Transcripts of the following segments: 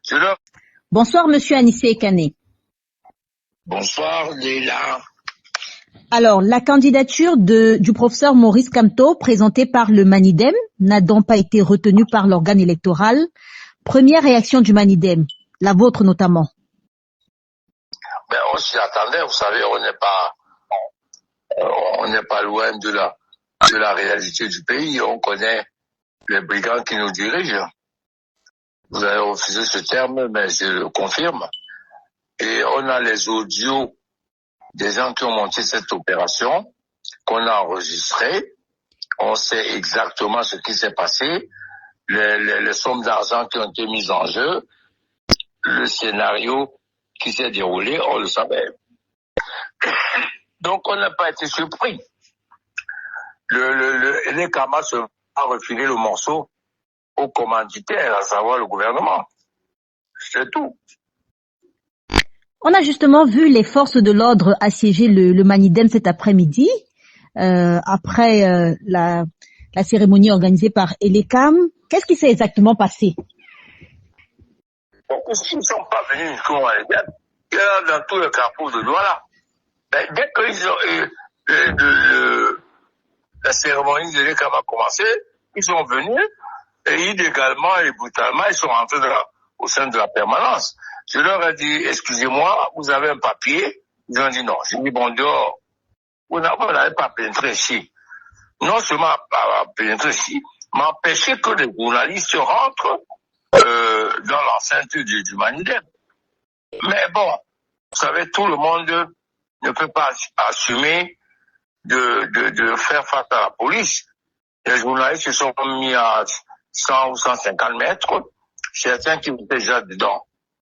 Je leur... Bonsoir, monsieur Anissé Kane. Bonsoir, Léla. Alors, la candidature du professeur Maurice Kamto, présentée par le Manidem, n'a donc pas été retenue par l'organe électoral. Première réaction du Manidem, la vôtre notamment. Ben, on s'y attendait, vous savez, on n'est pas loin de la réalité du pays. On connaît les brigands qui nous dirigent. Vous avez refusé ce terme, mais je le confirme. Et on a les audios des gens qui ont monté cette opération, qu'on a enregistré. On sait exactement ce qui s'est passé, les sommes d'argent qui ont été mises en jeu, le scénario qui s'est déroulé, on le savait. Donc on n'a pas été surpris. Les Kamas a refilé le morceau au commanditaire, à savoir le gouvernement. C'est tout. On a justement vu les forces de l'ordre assiéger le Manidem cet après-midi, après la cérémonie organisée par Elekam. Qu'est-ce qui s'est exactement passé? Donc, ils ne sont pas venus jusqu'au Manidem. Il y a dans tous les carrefours de Douala. Dès que la cérémonie de l'Ekam a commencé, ils sont venus et illégalement et brutalement, ils sont rentrés au sein de la permanence. Je leur ai dit, excusez-moi, vous avez un papier? Ils ont dit non. J'ai dit, bon, dehors, vous n'avez pas pénétré ici. Non seulement pas pénétré ici, mais empêcher que les journalistes rentrent dans l'enceinte du Manidem. Mais bon, vous savez, tout le monde ne peut pas assumer de faire face à la police. Les journalistes se sont mis à 100 ou 150 mètres. Certains qui étaient déjà dedans,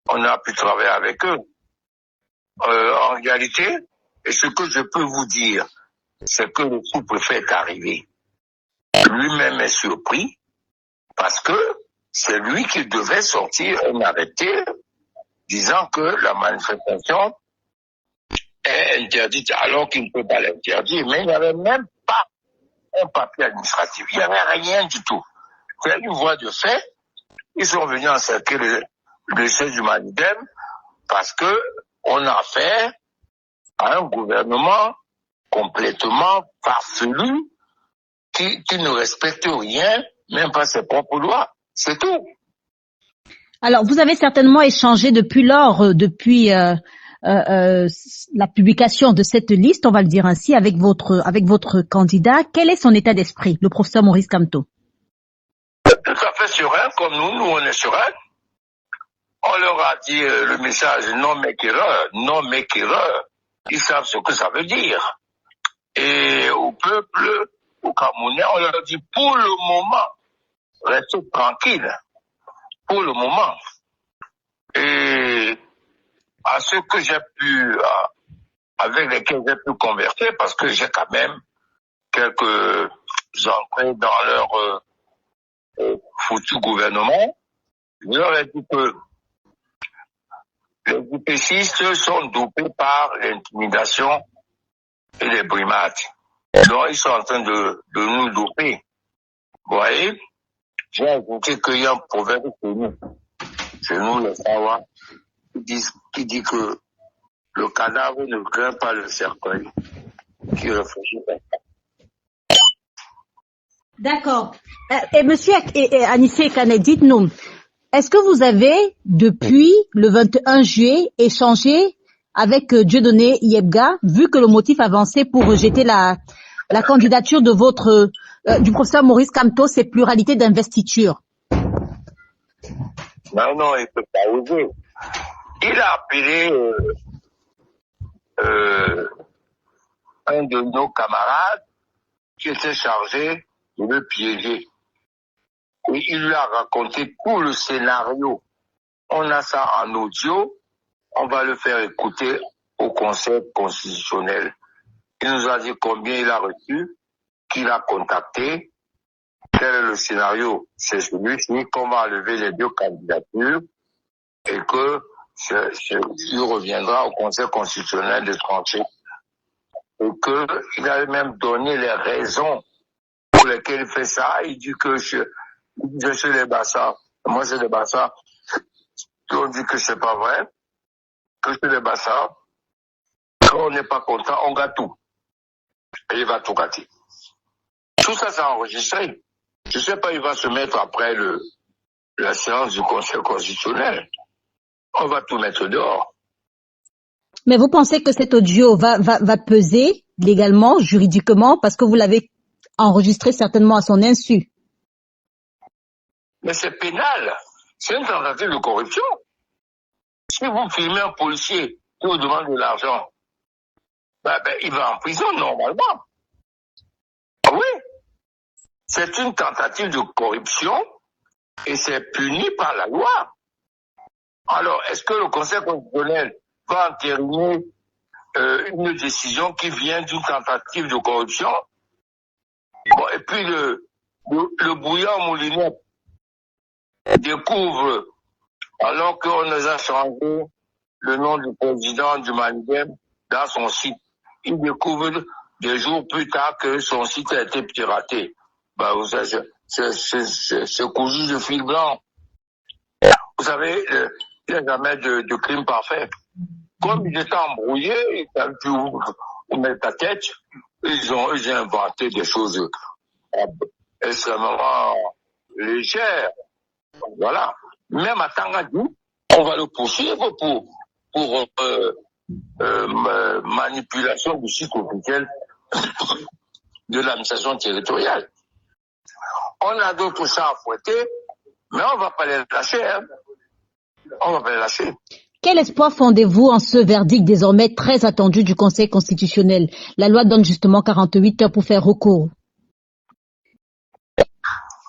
on a pu travailler avec eux. En réalité, et ce que je peux vous dire, c'est que le sous-préfet est arrivé. Lui-même est surpris parce que c'est lui qui devait sortir un arrêté disant que la manifestation est interdite alors qu'il ne peut pas l'interdire. Mais il n'y avait même pas un papier administratif. Il n'y avait rien du tout. C'est une voie de fait. Ils sont venus encercler le siège du Manidem parce que on a affaire à un gouvernement complètement farfelu qui ne respecte rien, même pas ses propres lois. C'est tout. Alors, vous avez certainement échangé depuis lors, depuis la publication de cette liste, on va le dire ainsi, avec votre candidat. Quel est son état d'esprit, le professeur Maurice Kamto? Tout à fait serein, comme nous on est serein. On leur a dit le message non make erreur, non make erreur. Ils savent ce que ça veut dire. Et au peuple, aux Camerounais, on leur dit pour le moment, restez tranquille. Pour le moment. Et à ceux que j'ai pu, avec lesquels j'ai pu converser, parce que j'ai quand même quelques entrées dans leur foutu gouvernement, je leur ai dit que les IPCistes sont dopés par l'intimidation et les brimades. Donc, ils sont en train de nous doper. Vous voyez? J'ai ajouté qu'il y a un proverbe chez nous, les Sawa, qui dit que le cadavre ne craint pas le cercueil, qui réfléchit. D'accord. Et monsieur Anissé Kane, dites-nous, est-ce que vous avez, depuis le 21 juillet, échangé avec Dieudonné Yebga, vu que le motif avancé pour rejeter la candidature de du professeur Maurice Kamto, c'est pluralité d'investiture? Non, il ne peut pas oser. Il a appelé un de nos camarades qui était chargé de le piéger. Et il lui a raconté tout le scénario. On a ça en audio. On va le faire écouter au Conseil constitutionnel. Il nous a dit combien il a reçu, qui l'a contacté, quel est le scénario. C'est celui-ci qu'on va enlever les deux candidatures et que il reviendra au Conseil constitutionnel de trancher. Et qu'il avait même donné les raisons pour lesquelles il fait ça. Il dit que je suis les Bassa. Moi, c'est les Bassa. qui ont dit que c'est pas vrai, que c'est des bassards. Quand on n'est pas content, on gâte tout. Et il va tout gâter. Tout ça, c'est enregistré. Je sais pas, il va se mettre après la séance du Conseil constitutionnel. On va tout mettre dehors. Mais vous pensez que cet audio va peser légalement, juridiquement, parce que vous l'avez enregistré certainement à son insu? Mais c'est pénal. C'est une tentative de corruption. Si vous filmez un policier qui vous demande de l'argent, il va en prison normalement. Ah oui. C'est une tentative de corruption et c'est puni par la loi. Alors, est-ce que le Conseil constitutionnel va entériner une décision qui vient d'une tentative de corruption? Bon, et puis le bouillon moulinet découvre, alors qu'on nous a changé le nom du président du Mandem dans son site, il découvre des jours plus tard que son site a été piraté. Vous savez, c'est cousu de fil blanc. Vous savez, il n'y a jamais de crime parfait. Comme ils étaient embrouillés, ils ont dû mettre ta tête, ils ont inventé des choses extrêmement légères. Voilà. Même à Tangadou, on va le poursuivre pour manipulation du site officiel de l'administration territoriale. On a d'autres chats à fouetter, mais on ne va pas les lâcher. Hein. On va pas les lâcher. Quel espoir fondez-vous en ce verdict désormais très attendu du Conseil constitutionnel? La loi donne justement 48 heures pour faire recours.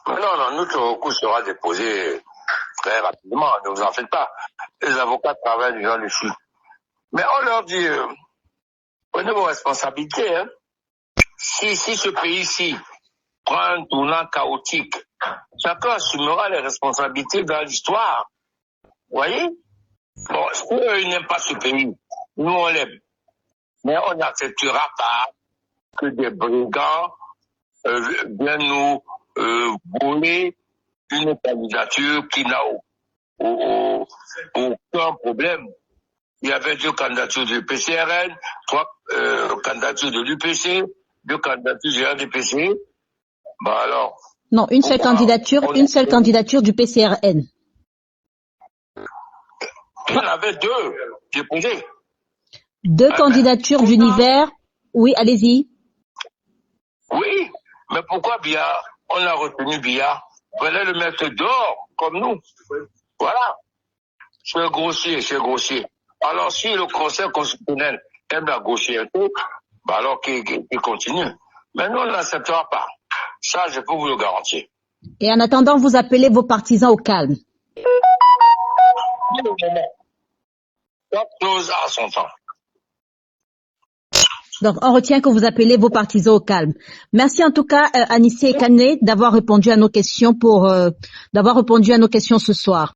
Non, notre recours sera déposé très rapidement, ne vous en faites pas. Les avocats travaillent déjà dessus. Mais on leur dit, prenez vos responsabilités. Hein. Si ce pays-ci prend un tournant chaotique, chacun assumera les responsabilités dans l'histoire. Vous voyez? Bon, eux, ils n'aiment pas ce pays. Nous, on l'aime. Mais on n'acceptera pas que des brigands viennent nous voler une candidature qui n'a aucun problème. Il y avait 2 candidatures du PCRN, 3 candidatures de l'UPC, 2 candidatures du RDPC. Alors. Non, une seule candidature du PCRN. Il y en avait 2 déposées. 2 candidatures d'univers. Oui, allez-y. Oui, mais pourquoi Biya? On a retenu Biya. Fallait le mettre dehors, comme nous. Voilà. C'est grossier. Alors, si le Conseil constitutionnel aime la grossièreté, alors qu'il continue. Mais nous, on ne l'acceptera pas. Ça, je peux vous le garantir. Et en attendant, vous appelez vos partisans au calme. Chaque chose à son temps. Donc, on retient que vous appelez vos partisans au calme. Merci en tout cas, Anissé Kane, d'avoir répondu à nos questions ce soir.